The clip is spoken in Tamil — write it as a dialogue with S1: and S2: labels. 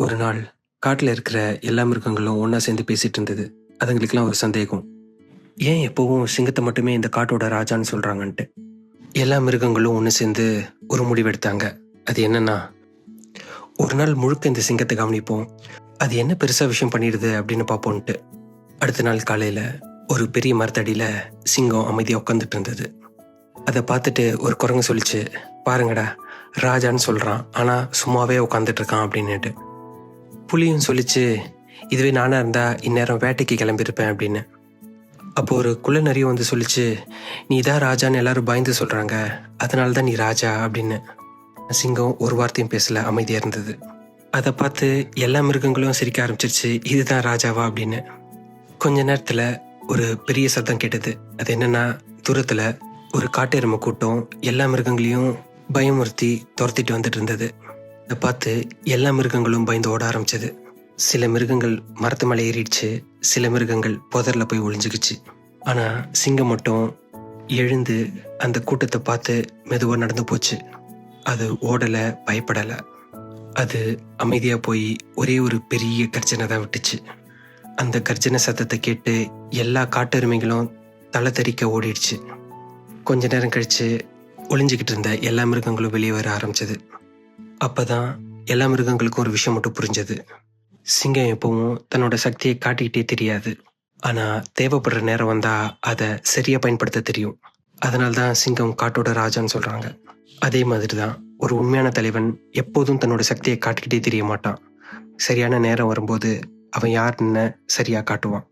S1: ஒரு நாள் காட்டில் இருக்கிற எல்லா மிருகங்களும் ஒன்றா சேர்ந்து பேசிகிட்டு இருந்தது. அதுங்களுக்கெல்லாம் ஒரு சந்தேகம், ஏன் எப்போவும் சிங்கத்தை மட்டுமே இந்த காட்டோட ராஜான்னு சொல்கிறாங்கன்ட்டு. எல்லா மிருகங்களும் ஒன்று சேர்ந்து ஒரு முடிவெடுத்தாங்க. அது என்னன்னா, ஒரு நாள் முழுக்க இந்த சிங்கத்தை கவனிப்போம், அது என்ன பெருசாக விஷயம் பண்ணிடுது அப்படின்னு பார்ப்போன்ட்டு. அடுத்த நாள் காலையில் ஒரு பெரிய மரத்தடியில் சிங்கம் அமைதியாக உட்காந்துட்டு இருந்தது. அதை பார்த்துட்டு ஒரு குரங்கு சொல்லிச்சு, பாருங்கடா, ராஜான்னு சொல்கிறான் ஆனால் சும்மாவே உட்காந்துட்டு இருக்கான் அப்படின்னுட்டு. புலியும் சொல்லிச்சு, இதுவே நானாக இருந்தால் இந்நேரம் வேட்டைக்கு கிளம்பியிருப்பேன் அப்படின்னு. அப்போ ஒரு குள்ள நரியும் வந்து சொல்லிச்சு, நீ தான் ராஜான்னு எல்லாரும் பயந்து சொல்கிறாங்க, அதனால தான் நீ ராஜா அப்படின்னு. சிங்கம் ஒரு வார்த்தையும் பேசல, அமைதியாக இருந்தது. அதை பார்த்து எல்லா மிருகங்களும் சிரிக்க ஆரம்பிச்சிருச்சு, இதுதான் ராஜாவா அப்படின்னு. கொஞ்ச நேரத்தில் ஒரு பெரிய சத்தம் கேட்டது. அது என்னன்னா, தூரத்தில் ஒரு காட்டெருமை கூட்டம் எல்லா மிருகங்களையும் பயமுறுத்தி துரத்திட்டு வந்துட்டு இருந்தது. அதை பார்த்து எல்லா மிருகங்களும் பயந்து ஓட ஆரம்பிச்சது. சில மிருகங்கள் மரத்து மேலே ஏறிடுச்சு, சில மிருகங்கள் புதரில் போய் ஒளிஞ்சுக்கிச்சு. ஆனால் சிங்கம் மட்டும் எழுந்து அந்த கூட்டத்தை பார்த்து மெதுவாக நடந்து போச்சு. அது ஓடலை, பயப்படலை. அது அமைதியாக போய் ஒரே ஒரு பெரிய கர்ஜனை தான் விட்டுச்சு. அந்த கர்ஜனை சத்தத்தை கேட்டு எல்லா காட்டெருமைகளும் தலை தெறிக்க ஓடிடுச்சு. கொஞ்ச நேரம் கழித்து ஒளிஞ்சிக்கிட்டு இருந்த எல்லா மிருகங்களும் வெளியே வர ஆரம்பிச்சது. அப்போ தான் எல்லா மிருகங்களுக்கும் ஒரு விஷயம் மட்டும் புரிஞ்சது. சிங்கம் எப்பவும் தன்னோட சக்தியை காட்டிக்கிட்டே தெரியாது, ஆனால் தேவைப்படுற நேரம் வந்தால் அதை சரியாக பயன்படுத்த தெரியும். அதனால தான் சிங்கம் காட்டோட ராஜான்னு சொல்கிறாங்க. அதே மாதிரி தான் ஒரு உண்மையான தலைவன் எப்போதும் தன்னோட சக்தியை காட்டிக்கிட்டே தெரிய மாட்டான். சரியான நேரம் வரும்போது அவன் யாருன்னு சரியாக காட்டுவான்.